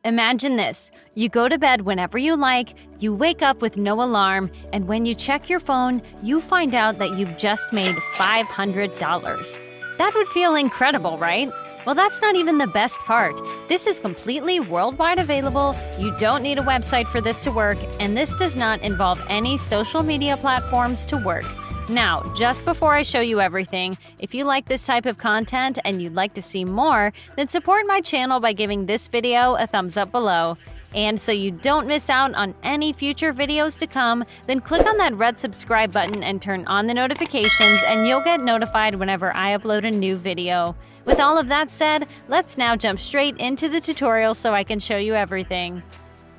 Imagine this. You go to bed whenever you like, you wake up with no alarm, and when you check your phone, you find out that you've just made $500. That would feel incredible, right? Well, that's not even the best part. This is completely worldwide available, you don't need a website for this to work, and this does not involve any social media platforms to work. Now, just before I show you everything, if you like this type of content and you'd like to see more, then support my channel by giving this video a thumbs up below. And so you don't miss out on any future videos to come, then click on that red subscribe button and turn on the notifications and you'll get notified whenever I upload a new video. With all of that said, let's now jump straight into the tutorial so I can show you everything.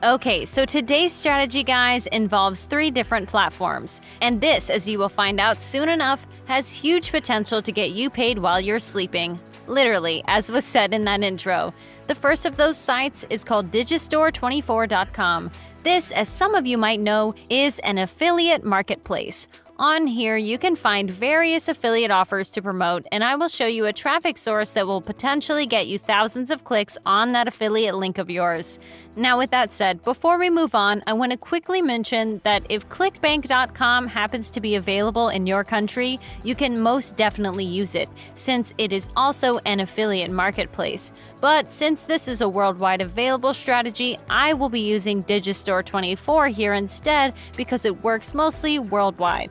Okay, so today's strategy, guys, involves 3 different platforms. And this, as you will find out soon enough, has huge potential to get you paid while you're sleeping. Literally, as was said in that intro. The first of those sites is called Digistore24.com. This, as some of you might know, is an affiliate marketplace. On here, you can find various affiliate offers to promote, and I will show you a traffic source that will potentially get you thousands of clicks on that affiliate link of yours. Now, with that said, before we move on, I want to quickly mention that if clickbank.com happens to be available in your country, you can most definitely use it, since it is also an affiliate marketplace. But since this is a worldwide available strategy, I will be using Digistore24 here instead because it works mostly worldwide.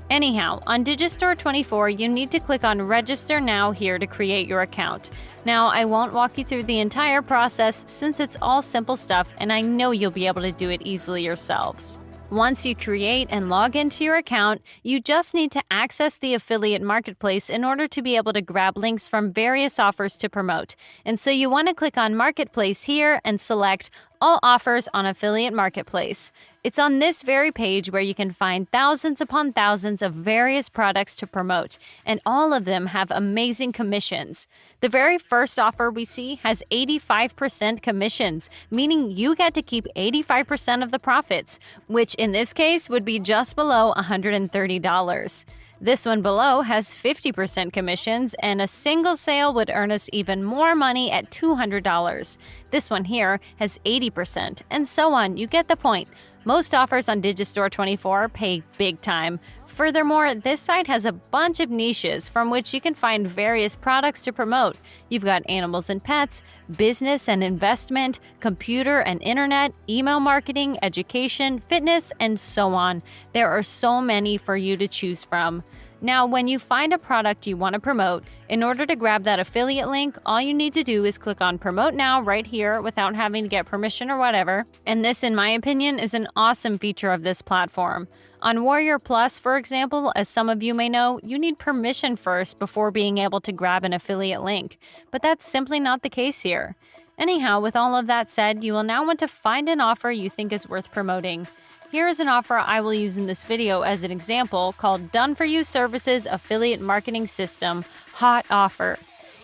Anyhow, on Digistore24, you need to click on Register Now here to create your account. Now, I won't walk you through the entire process since it's all simple stuff and I know you'll be able to do it easily yourselves. Once you create and log into your account, you just need to access the affiliate marketplace in order to be able to grab links from various offers to promote. And so you want to click on Marketplace here and select All Offers on Affiliate Marketplace. It's on this very page where you can find thousands upon thousands of various products to promote, and all of them have amazing commissions. The very first offer we see has 85% commissions, meaning you get to keep 85% of the profits, which in this case would be just below $130. This one below has 50% commissions, and a single sale would earn us even more money at $200. This one here has 80%, and so on. You get the point. Most offers on Digistore24 pay big time. Furthermore, this site has a bunch of niches from which you can find various products to promote. You've got animals and pets, business and investment, computer and internet, email marketing, education, fitness, and so on. There are so many for you to choose from. Now, when you find a product you want to promote, in order to grab that affiliate link, all you need to do is click on Promote Now right here without having to get permission or whatever. And this, in my opinion, is an awesome feature of this platform. On Warrior Plus, for example, as some of you may know, you need permission first before being able to grab an affiliate link. But that's simply not the case here. Anyhow, with all of that said, you will now want to find an offer you think is worth promoting. Here is an offer I will use in this video as an example called Done For You Services Affiliate Marketing System Hot Offer.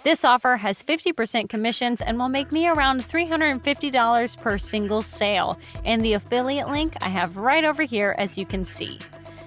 This offer has 50% commissions and will make me around $350 per single sale, and the affiliate link I have right over here as you can see.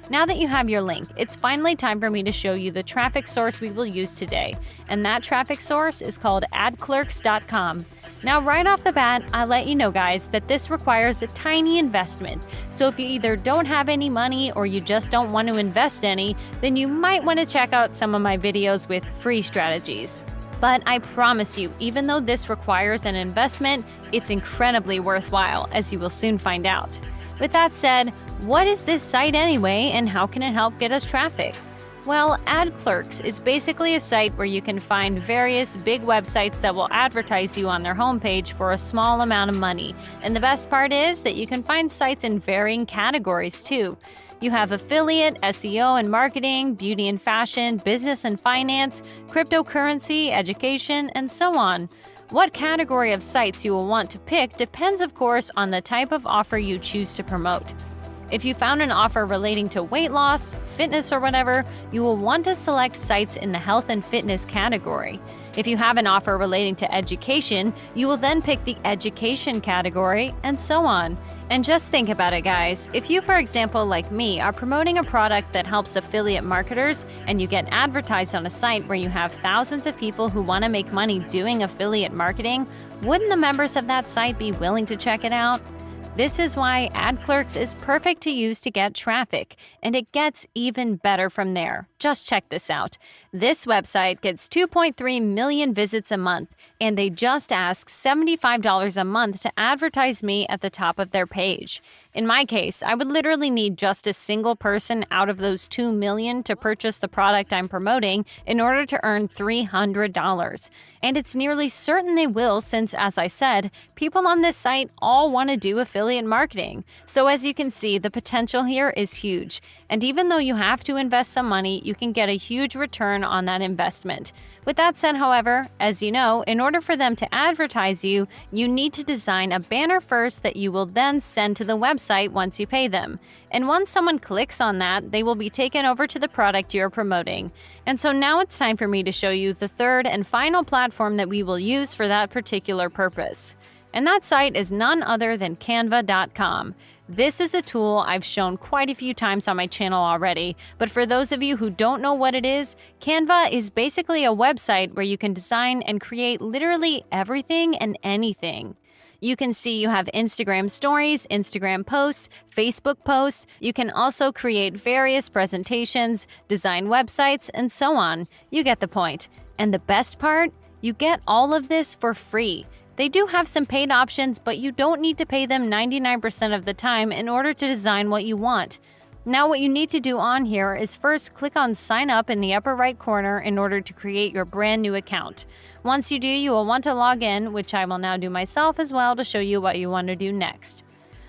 Now that you have your link, it's finally time for me to show you the traffic source we will use today, and that traffic source is called adclerks.com. Now, right off the bat, I'll let you know, guys, that this requires a tiny investment. So if you either don't have any money or you just don't want to invest any, then you might want to check out some of my videos with free strategies. But I promise you, even though this requires an investment, it's incredibly worthwhile, as you will soon find out. With that said, what is this site anyway, and how can it help get us traffic? Well, AdClerks is basically a site where you can find various big websites that will advertise you on their homepage for a small amount of money. And the best part is that you can find sites in varying categories too. You have affiliate, SEO and marketing, beauty and fashion, business and finance, cryptocurrency, education, and so on. What category of sites you will want to pick depends, of course, on the type of offer you choose to promote. If you found an offer relating to weight loss, fitness, or whatever, you will want to select sites in the health and fitness category. If you have an offer relating to education, you will then pick the education category, and so on. And just think about it, guys. If you, for example, like me, are promoting a product that helps affiliate marketers and you get advertised on a site where you have thousands of people who want to make money doing affiliate marketing, wouldn't the members of that site be willing to check it out? This is why AdClerks is perfect to use to get traffic, and it gets even better from there. Just check this out. This website gets 2.3 million visits a month, and they just ask $75 a month to advertise me at the top of their page. In my case, I would literally need just a single person out of those 2 million to purchase the product I'm promoting in order to earn $300. And it's nearly certain they will since, as I said, people on this site all want to do affiliate marketing. So as you can see, the potential here is huge. And even though you have to invest some money, you can get a huge return on that investment. With that said, however, as you know, in order for them to advertise you, you need to design a banner first that you will then send to the website once you pay them. And once someone clicks on that, they will be taken over to the product you're promoting. And so now it's time for me to show you the third and final platform that we will use for that particular purpose. And that site is none other than Canva.com. This is a tool I've shown quite a few times on my channel already, but for those of you who don't know what it is, Canva is basically a website where you can design and create literally everything and anything. You can see you have Instagram stories, Instagram posts, Facebook posts. You can also create various presentations, design websites, and so on. You get the point. And the best part? You get all of this for free. They do have some paid options, but you don't need to pay them 99% of the time in order to design what you want. Now, what you need to do on here is first click on Sign Up in the upper right corner in order to create your brand new account. Once you do, you will want to log in, which I will now do myself as well to show you what you want to do next.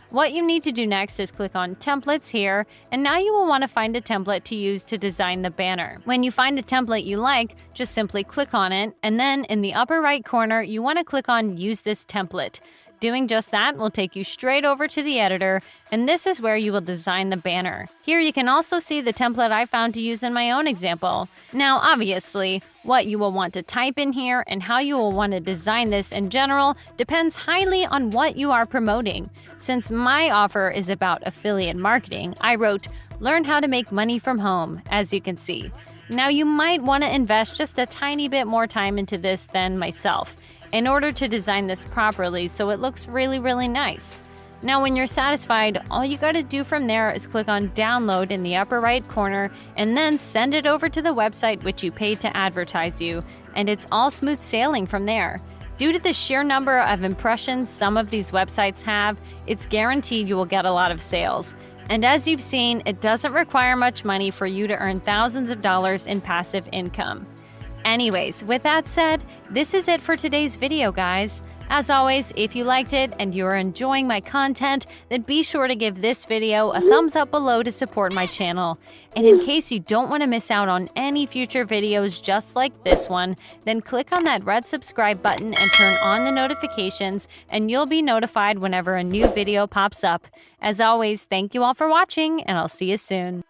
What you need to do next is click on Templates here, and now you will want to find a template to use to design the banner. When you find a template you like, just simply click on it, and then in the upper right corner, you want to click on Use this template. Doing just that will take you straight over to the editor, and this is where you will design the banner. Here you can also see the template I found to use in my own example. Now, obviously, what you will want to type in here and how you will want to design this in general depends highly on what you are promoting. Since my offer is about affiliate marketing, I wrote, "Learn how to make money from home," as you can see. Now, you might want to invest just a tiny bit more time into this than myself in order to design this properly so it looks really, really nice. Now, when you're satisfied, all you gotta do from there is click on Download in the upper right corner and then send it over to the website which you paid to advertise you, and it's all smooth sailing from there. Due to the sheer number of impressions some of these websites have, it's guaranteed you will get a lot of sales. And as you've seen, it doesn't require much money for you to earn thousands of dollars in passive income. Anyways, with that said, this is it for today's video, guys. As always, if you liked it and you're enjoying my content, then be sure to give this video a thumbs up below to support my channel. And in case you don't want to miss out on any future videos just like this one, then click on that red subscribe button and turn on the notifications, and you'll be notified whenever a new video pops up. As always, thank you all for watching, and I'll see you soon.